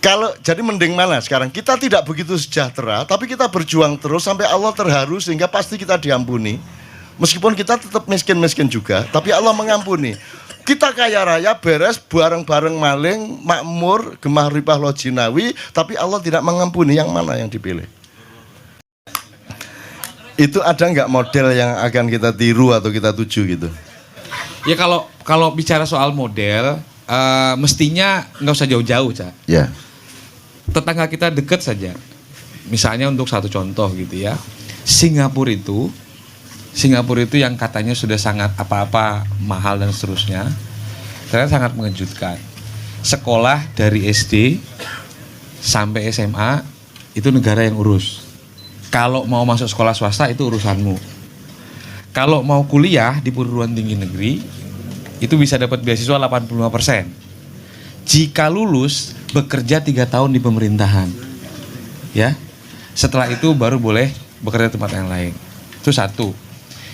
Kalau jadi mending mana sekarang? Kita tidak begitu sejahtera, tapi kita berjuang terus sampai Allah terharu sehingga pasti kita diampuni. Meskipun kita tetap miskin-miskin juga, tapi Allah mengampuni. Kita kaya raya, beres, bareng-bareng maling, makmur, gemah ripah lojinawi, tapi Allah tidak mengampuni. Yang mana yang dipilih? Itu ada nggak model yang akan kita tiru atau kita tuju gitu? Ya kalau bicara soal model, mestinya nggak usah jauh-jauh, Cak. Ya. Tetangga kita deket saja. Misalnya untuk satu contoh gitu ya. Singapura itu yang katanya sudah sangat apa-apa mahal dan seterusnya. Ternyata sangat mengejutkan. Sekolah dari SD sampai SMA itu negara yang urus. Kalau mau masuk sekolah swasta itu urusanmu. Kalau mau kuliah di perguruan tinggi negeri itu bisa dapat beasiswa 85%. Jika lulus, bekerja 3 tahun di pemerintahan. Ya. Setelah itu baru boleh bekerja di tempat yang lain. Itu satu.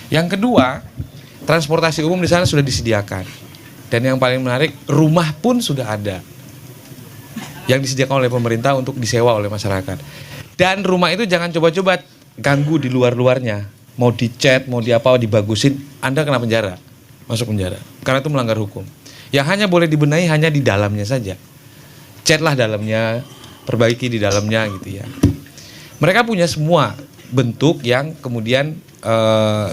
Yang kedua, transportasi umum di sana sudah disediakan. Dan yang paling menarik, rumah pun sudah ada. Yang disediakan oleh pemerintah untuk disewa oleh masyarakat. Dan rumah itu jangan coba-coba ganggu di luar-luarnya. Mau dicat, mau diapa, dibagusin, Anda kena penjara. Masuk penjara. Karena itu melanggar hukum. Yang hanya boleh dibenahi hanya di dalamnya saja. Catlah dalamnya, perbaiki di dalamnya gitu ya. Mereka punya semua bentuk yang kemudian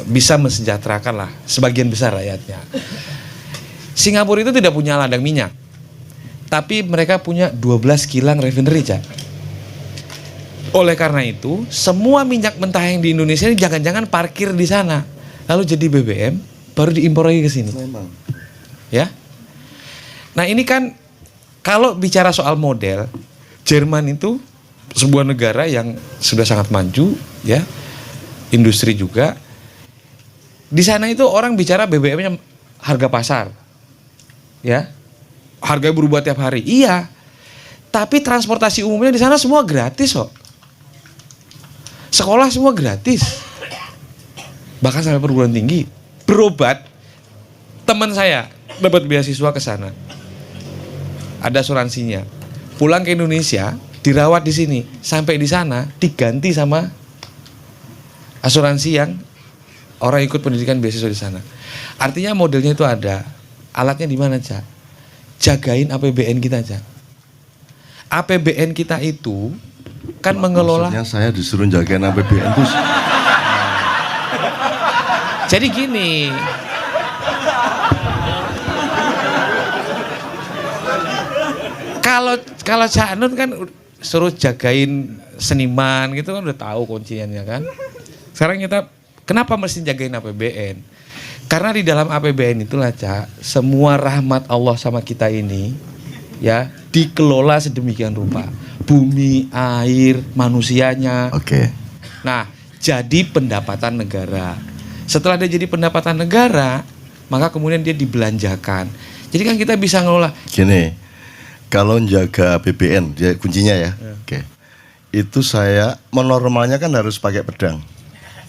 bisa mensejahterakan lah sebagian besar rakyatnya. Singapura itu tidak punya ladang minyak. Tapi mereka punya 12 kilang refinery, Cak. Oleh karena itu, semua minyak mentah yang di Indonesia ini jangan-jangan parkir di sana. Lalu jadi BBM, baru diimpor lagi ke sini. Memang. Ya. Nah ini kan kalau bicara soal model, Jerman itu sebuah negara yang sudah sangat maju, ya, industri juga. Di sana itu orang bicara BBM-nya harga pasar, ya, harga berubah tiap hari. Iya, tapi transportasi umumnya di sana semua gratis kok. Sekolah semua gratis, bahkan sampai perguruan tinggi. Berobat, teman saya dapat beasiswa ke sana. Ada asuransinya. Pulang ke Indonesia, dirawat di sini, sampai di sana diganti sama asuransi yang orang ikut pendidikan beasiswa di sana. Artinya modelnya itu ada. Alatnya di mana, Cak? Jagain APBN kita, Cak. APBN kita itu kan mengelola. Maksudnya saya disuruh jagain APBN itu. Jadi gini. Kalau Cak Nun kan suruh jagain seniman gitu kan udah tahu kuncinya kan. Sekarang kita kenapa mesti jagain APBN? Karena di dalam APBN itulah, Cak, semua rahmat Allah sama kita ini ya dikelola sedemikian rupa. Bumi, air, manusianya. Oke. Nah, jadi pendapatan negara. Setelah dia jadi pendapatan negara, maka kemudian dia dibelanjakan. Jadi kan kita bisa ngelola. Gini, kalau jaga APBN, dia kuncinya ya. Oke. Itu saya menormalnya kan harus pakai pedang.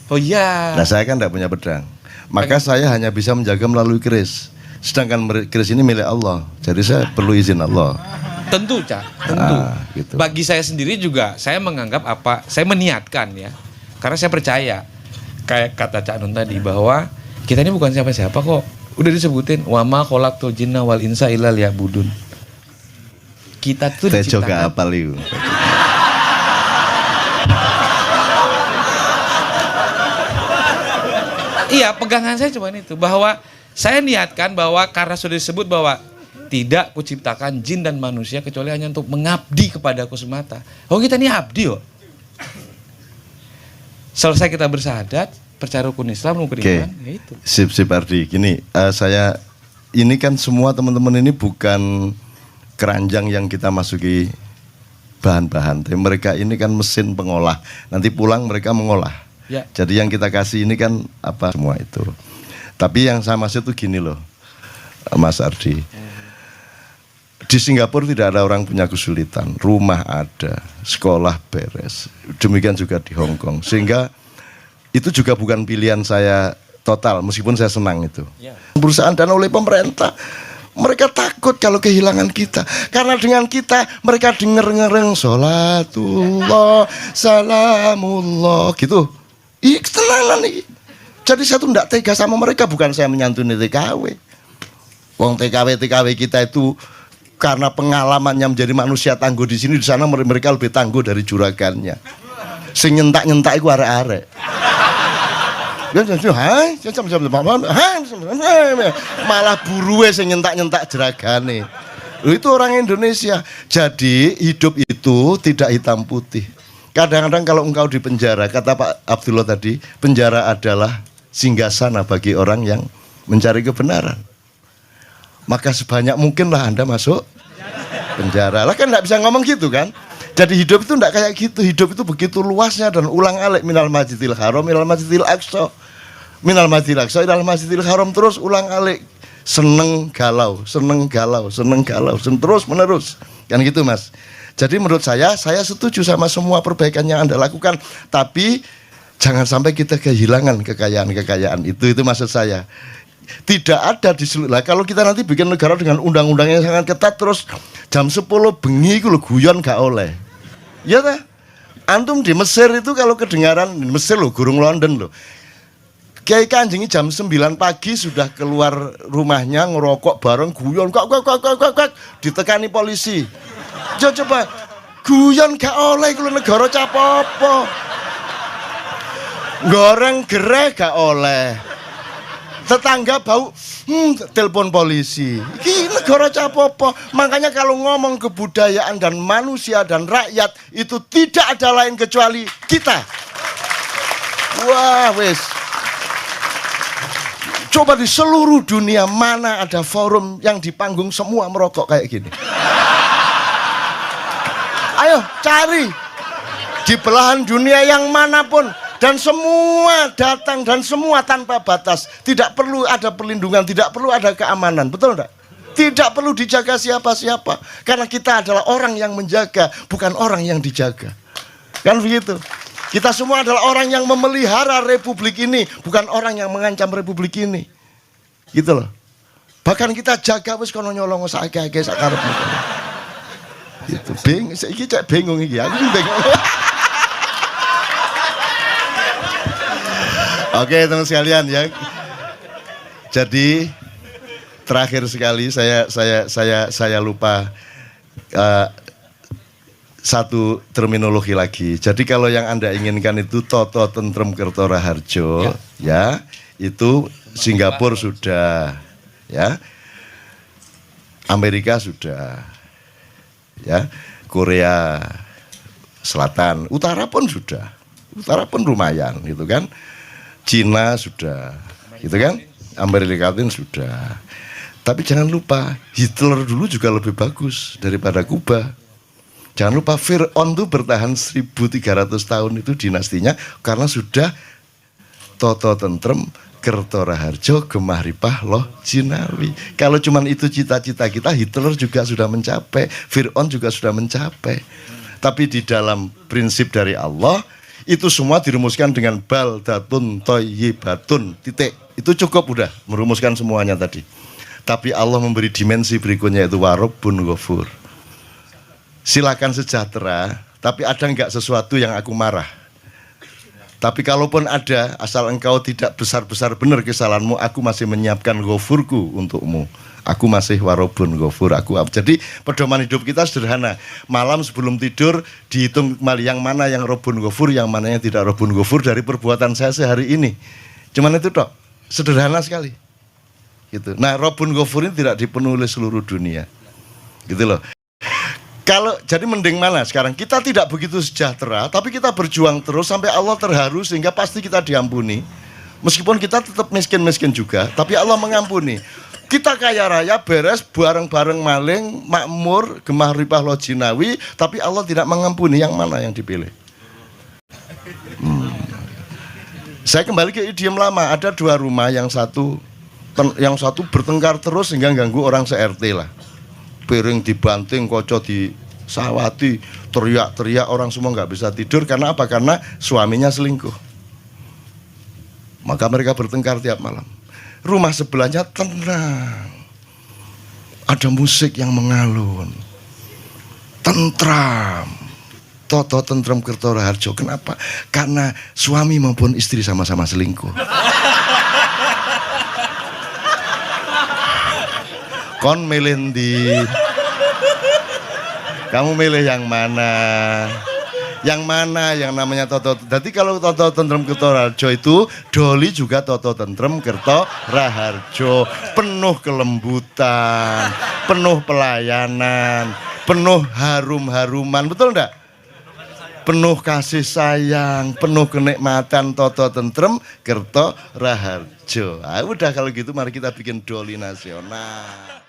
Oh iya. Nah saya kan tidak punya pedang. Maka saya hanya bisa menjaga melalui keris. Sedangkan keris ini milik Allah. Jadi saya perlu izin Allah. Tentu, Cak. Tentu. Gitu. Bagi saya sendiri juga, saya menganggap saya meniatkan ya. Karena saya percaya. Kayak kata Cak Nun tadi bahwa kita ini bukan siapa-siapa kok. Udah disebutin wa ma khalaqtul jinna wal insa illa liya'budun. Kita tuh Tejo diciptakan. gak apal itu. Iya, pegangan saya cuma itu, bahwa saya niatkan bahwa karena sudah disebut bahwa tidak kuciptakan jin dan manusia kecuali hanya untuk mengabdi kepadaku semata. Oh, kita ini abdi kok. Selesai kita bersahadat, percaya rukun Islam, rukun iman, ya itu. Sip Ardi. Gini, ini kan semua teman-teman ini bukan keranjang yang kita masuki bahan-bahan. Tapi mereka ini kan mesin pengolah. Nanti pulang mereka mengolah. Ya. Jadi yang kita kasih ini kan apa semua itu. Tapi yang saya maksud itu gini loh, Mas Ardi. Di Singapura tidak ada orang punya kesulitan, rumah ada, sekolah beres. Demikian juga di Hong Kong. Sehingga itu juga bukan pilihan saya total, meskipun saya senang itu. Ya. Perusahaan dan oleh pemerintah, mereka takut takut kalau kehilangan kita. Karena dengan kita mereka denger-ngereng sholatullah, salamullah gitu. Ih, ketenangan nih. Jadi saya tuh enggak tega sama mereka, bukan saya menyantuni TKW. Wong TKW kita itu karena pengalamannya menjadi manusia tangguh di sini, di sana mereka lebih tangguh dari juragannya. Sing nyentak-nyentak iku arek-arek. Malah buruwe sing nyentak-nyentak jeragane. Itu orang Indonesia. Jadi hidup itu tidak hitam putih. Kadang-kadang kalau engkau di penjara, kata Pak Abdullah tadi, penjara adalah singgasana bagi orang yang mencari kebenaran. Maka sebanyak mungkinlah Anda masuk penjara. Lah kan enggak bisa ngomong gitu kan. Jadi hidup itu enggak kayak gitu. Hidup itu begitu luasnya dan ulang-alik minal masjidil haram minal masjidil aqsa. Minal masjidil aqsa ilal masjidil haram, terus ulang-alik. Seneng galau, terus menerus. Kan gitu, Mas. Jadi menurut saya setuju sama semua perbaikan yang Anda lakukan, tapi jangan sampai kita kehilangan kekayaan itu maksud saya. Tidak ada di seluruh. Lah kalau kita nanti bikin negara dengan undang-undang yang sangat ketat, terus jam 10 bengi itu lo guyon gak oleh. Ya ta? Antum di Mesir itu kalau kedengaran, di Mesir lo, gurung London lo, Kiai Kanjeng jam 9 pagi sudah keluar rumahnya ngerokok bareng guyon kok ditekani polisi. Coba guyon gak oleh kalau negara capopo. Goreng gereh gak oleh. Tetangga bau, telepon polisi. Ini negara capopo. Makanya kalau ngomong kebudayaan dan manusia dan rakyat, itu tidak ada lain kecuali kita. Wah, wes. Coba di seluruh dunia mana ada forum yang di panggung semua merokok kayak gini. Ayo cari di belahan dunia yang manapun. Dan semua datang dan semua tanpa batas. Tidak perlu ada perlindungan, tidak perlu ada keamanan. Betul enggak? Tidak perlu dijaga siapa-siapa. Karena kita adalah orang yang menjaga, bukan orang yang dijaga. Kan begitu? Kita semua adalah orang yang memelihara republik ini, bukan orang yang mengancam republik ini. Gitu loh. Bahkan kita jaga wis kono nyolong saiki-saiki sakarep. Gitu. Iki cek bingung iki. Aku bingung. Oke teman sekalian ya. Jadi terakhir sekali saya lupa satu terminologi lagi. Jadi kalau yang Anda inginkan itu Toto Tentrem Kertoraharjo ya, itu Singapura sudah ya. Amerika sudah ya, Korea Selatan, Utara pun sudah. Utara pun lumayan gitu kan. Cina sudah, gitu kan? Amerika Latin sudah. Tapi jangan lupa, Hitler dulu juga lebih bagus daripada Kuba. Jangan lupa Fir'aun itu bertahan 1300 tahun itu dinastinya karena sudah Toto Tentrem Kertoraharjo Gemah Ripah Loh Jinawi. Kalau cuman itu cita-cita kita, Hitler juga sudah mencapai, Fir'aun juga sudah mencapai. Tapi di dalam prinsip dari Allah, itu semua dirumuskan dengan baldatun thayyibatun, titik. Itu cukup udah merumuskan semuanya tadi. Tapi Allah memberi dimensi berikutnya, itu Warabbun Ghafur. Silakan sejahtera, tapi ada enggak sesuatu yang aku marah? Tapi kalaupun ada, asal engkau tidak besar-besar benar kesalahanmu, aku masih menyiapkan ghafurku untukmu. Aku masih Warabbun Ghafur. Jadi pedoman hidup kita sederhana. Malam sebelum tidur dihitung kembali yang mana yang Rabbun Ghafur, yang mana yang tidak Rabbun Ghafur dari perbuatan saya sehari ini. Cuman itu tok, sederhana sekali. Gitu. Nah, Rabbun Ghafur ini tidak dipenuhi oleh seluruh dunia. Gitu loh. Kalau jadi mending mana sekarang? Kita tidak begitu sejahtera, tapi kita berjuang terus sampai Allah terharu sehingga pasti kita diampuni. Meskipun kita tetap miskin-miskin juga, tapi Allah mengampuni. Kita kaya raya, beres, bareng-bareng maling, makmur, Gemah Ripah Loh Jinawi, tapi Allah tidak mengampuni. Yang mana yang dipilih? Saya kembali ke idiom lama. Ada dua rumah, yang satu bertengkar terus sehingga ganggu orang se-RT lah. Piring dibanting, koco disawati, teriak-teriak, orang semua nggak bisa tidur. Karena apa? Karena suaminya selingkuh. Maka mereka bertengkar tiap malam. Rumah sebelahnya tenang. ada musik yang mengalun, tentram. Toto Tentrem Kerto Raharjo. Kenapa? Karena suami maupun istri sama-sama selingkuh. Kon milih di, kamu milih yang mana? Yang mana yang namanya Toto? Jadi kalau Toto Tentrem Kerto Raharjo itu, Doli juga Toto Tentrem Kerto Raharjo. Penuh kelembutan, penuh pelayanan, penuh harum-haruman, betul enggak? Penuh kasih sayang, penuh kenikmatan, Toto Tentrem Kerto Raharjo. Udah kalau gitu mari kita bikin Doli nasional.